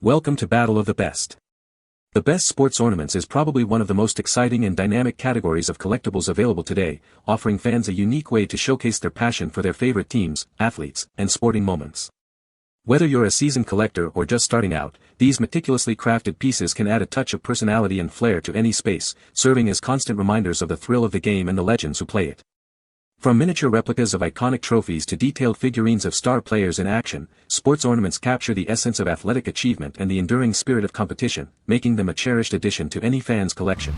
Welcome to Battle of the Best. The best sports ornaments is probably one of the most exciting and dynamic categories of collectibles available today, offering fans a unique way to showcase their passion for their favorite teams, athletes, and sporting moments. Whether you're a seasoned collector or just starting out, these meticulously crafted pieces can add a touch of personality and flair to any space, serving as constant reminders of the thrill of the game and the legends who play it. From miniature replicas of iconic trophies to detailed figurines of star players in action, sports ornaments capture the essence of athletic achievement and the enduring spirit of competition, making them a cherished addition to any fan's collection.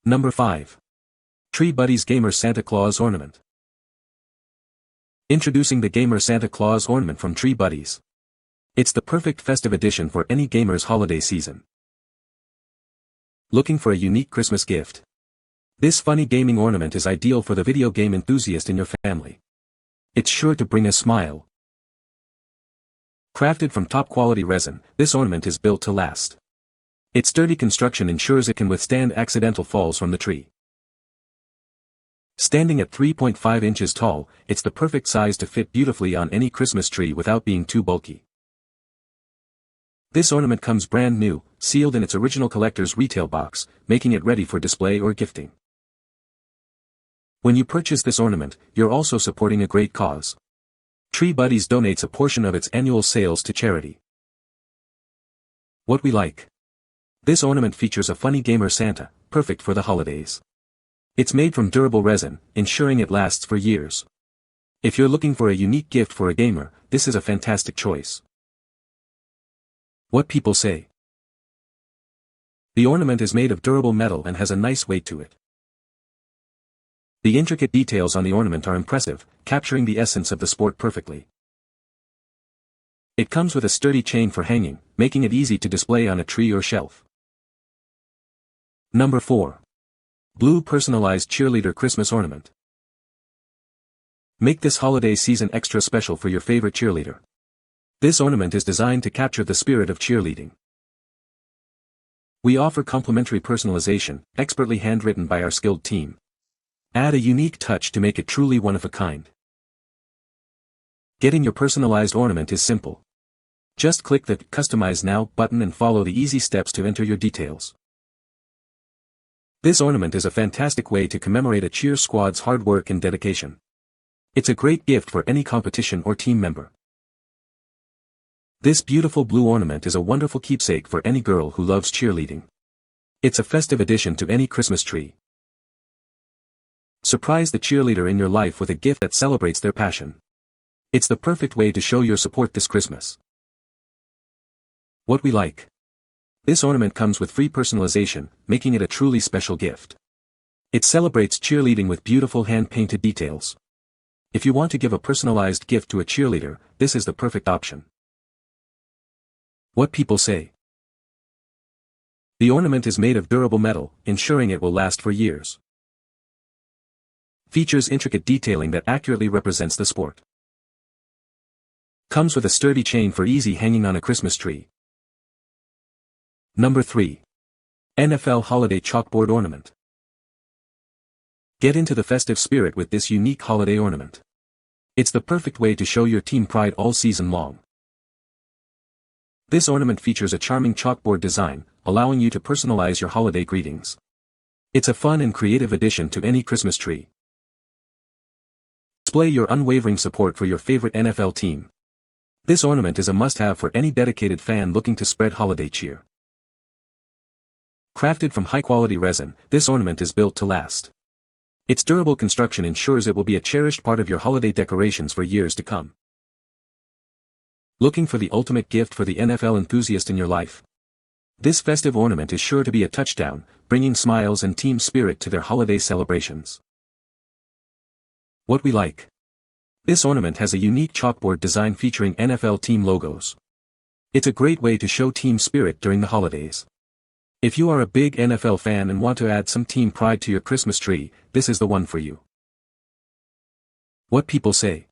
Number 5. Tree Buddees Gamer Santa Claus Ornament. Introducing the Gamer Santa Claus Ornament from Tree Buddees. It's the perfect festive addition for any gamer's holiday season. Looking for a unique Christmas gift? This funny gaming ornament is ideal for the video game enthusiast in your family. It's sure to bring a smile. Crafted from top-quality resin, this ornament is built to last. Its sturdy construction ensures it can withstand accidental falls from the tree. Standing at 3.5 inches tall, it's the perfect size to fit beautifully on any Christmas tree without being too bulky. This ornament comes brand new, sealed in its original collector's retail box, making it ready for display or gifting. When you purchase this ornament, you're also supporting a great cause. Tree Buddees donates a portion of its annual sales to charity. What we like. This ornament features a funny gamer Santa, perfect for the holidays. It's made from durable resin, ensuring it lasts for years. If you're looking for a unique gift for a gamer, this is a fantastic choice. What people say. The ornament is made of durable metal and has a nice weight to it. The intricate details on the ornament are impressive, capturing the essence of the sport perfectly. It comes with a sturdy chain for hanging, making it easy to display on a tree or shelf. Number 4. Blue Personalized Cheerleader Christmas Ornament. Make this holiday season extra special for your favorite cheerleader. This ornament is designed to capture the spirit of cheerleading. We offer complimentary personalization, expertly handwritten by our skilled team. Add a unique touch to make it truly one of a kind. Getting your personalized ornament is simple. Just click the Customize Now button and follow the easy steps to enter your details. This ornament is a fantastic way to commemorate a cheer squad's hard work and dedication. It's a great gift for any competition or team member. This beautiful blue ornament is a wonderful keepsake for any girl who loves cheerleading. It's a festive addition to any Christmas tree. Surprise the cheerleader in your life with a gift that celebrates their passion. It's the perfect way to show your support this Christmas. What we like. This ornament comes with free personalization, making it a truly special gift. It celebrates cheerleading with beautiful hand-painted details. If you want to give a personalized gift to a cheerleader, this is the perfect option. What people say. The ornament is made of durable metal, ensuring it will last for years. Features intricate detailing that accurately represents the sport. Comes with a sturdy chain for easy hanging on a Christmas tree. Number 3. NFL Holiday Chalkboard Ornament. Get into the festive spirit with this unique holiday ornament. It's the perfect way to show your team pride all season long. This ornament features a charming chalkboard design, allowing you to personalize your holiday greetings. It's a fun and creative addition to any Christmas tree. Display your unwavering support for your favorite NFL team. This ornament is a must-have for any dedicated fan looking to spread holiday cheer. Crafted from high-quality resin, this ornament is built to last. Its durable construction ensures it will be a cherished part of your holiday decorations for years to come. Looking for the ultimate gift for the NFL enthusiast in your life? This festive ornament is sure to be a touchdown, bringing smiles and team spirit to their holiday celebrations. What we like. This ornament has a unique chalkboard design featuring NFL team logos. It's a great way to show team spirit during the holidays. If you are a big NFL fan and want to add some team pride to your Christmas tree, this is the one for you. What people say.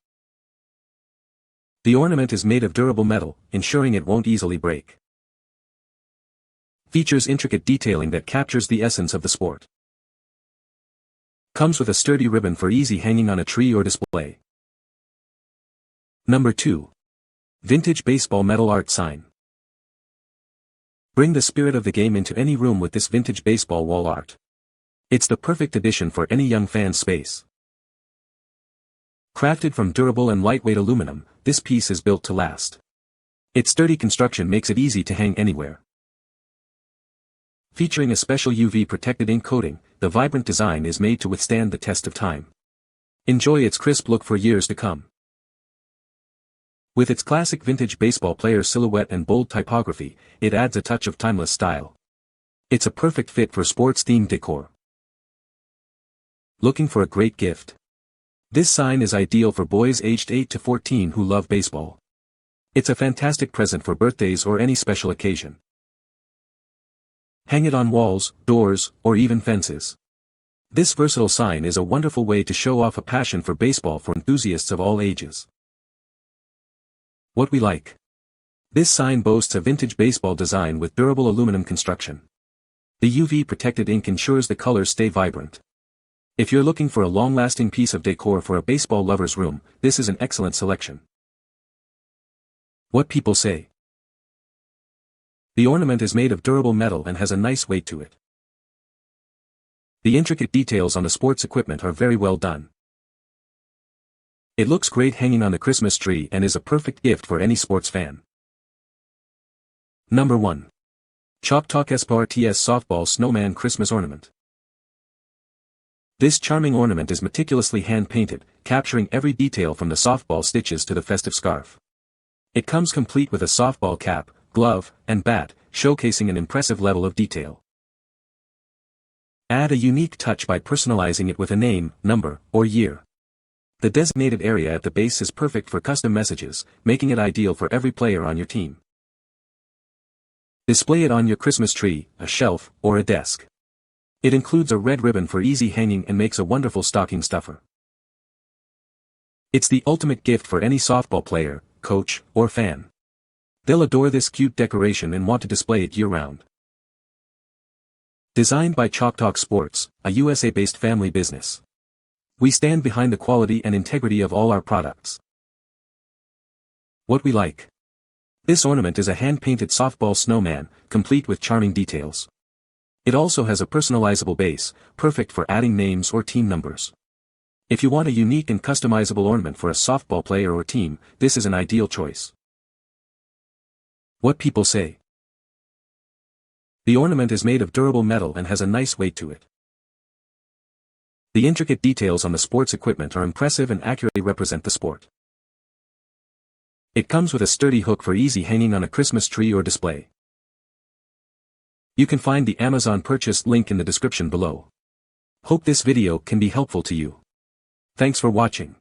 The ornament is made of durable metal, ensuring it won't easily break. Features intricate detailing that captures the essence of the sport. Comes with a sturdy ribbon for easy hanging on a tree or display. Number 2. Vintage baseball metal art sign. Bring the spirit of the game into any room with this vintage baseball wall art. It's the perfect addition for any young fan's space. Crafted from durable and lightweight aluminum, this piece is built to last. Its sturdy construction makes it easy to hang anywhere. Featuring a special UV-protected ink coating, the vibrant design is made to withstand the test of time. Enjoy its crisp look for years to come. With its classic vintage baseball player silhouette and bold typography, it adds a touch of timeless style. It's a perfect fit for sports-themed decor. Looking for a great gift? This sign is ideal for boys aged 8 to 14 who love baseball. It's a fantastic present for birthdays or any special occasion. Hang it on walls, doors, or even fences. This versatile sign is a wonderful way to show off a passion for baseball for enthusiasts of all ages. What we like. This sign boasts a vintage baseball design with durable aluminum construction. The UV-protected ink ensures the colors stay vibrant. If you're looking for a long-lasting piece of decor for a baseball lover's room, this is an excellent selection. What people say. The ornament is made of durable metal and has a nice weight to it. The intricate details on the sports equipment are very well done. It looks great hanging on the Christmas tree and is a perfect gift for any sports fan. Number 1. ChalkTalkSPORTS Softball Snowman Christmas Ornament. This charming ornament is meticulously hand-painted, capturing every detail from the softball stitches to the festive scarf. It comes complete with a softball cap, glove, and bat, showcasing an impressive level of detail. Add a unique touch by personalizing it with a name, number, or year. The designated area at the base is perfect for custom messages, making it ideal for every player on your team. Display it on your Christmas tree, a shelf, or a desk. It includes a red ribbon for easy hanging and makes a wonderful stocking stuffer. It's the ultimate gift for any softball player, coach, or fan. They'll adore this cute decoration and want to display it year-round. Designed by ChalkTalkSPORTS, a USA-based family business. We stand behind the quality and integrity of all our products. What we like. This ornament is a hand-painted softball snowman, complete with charming details. It also has a personalizable base, perfect for adding names or team numbers. If you want a unique and customizable ornament for a softball player or team, this is an ideal choice. What people say. The ornament is made of durable metal and has a nice weight to it. The intricate details on the sports equipment are impressive and accurately represent the sport. It comes with a sturdy hook for easy hanging on a Christmas tree or display. You can find the Amazon purchase link in the description below. Hope this video can be helpful to you. Thanks for watching.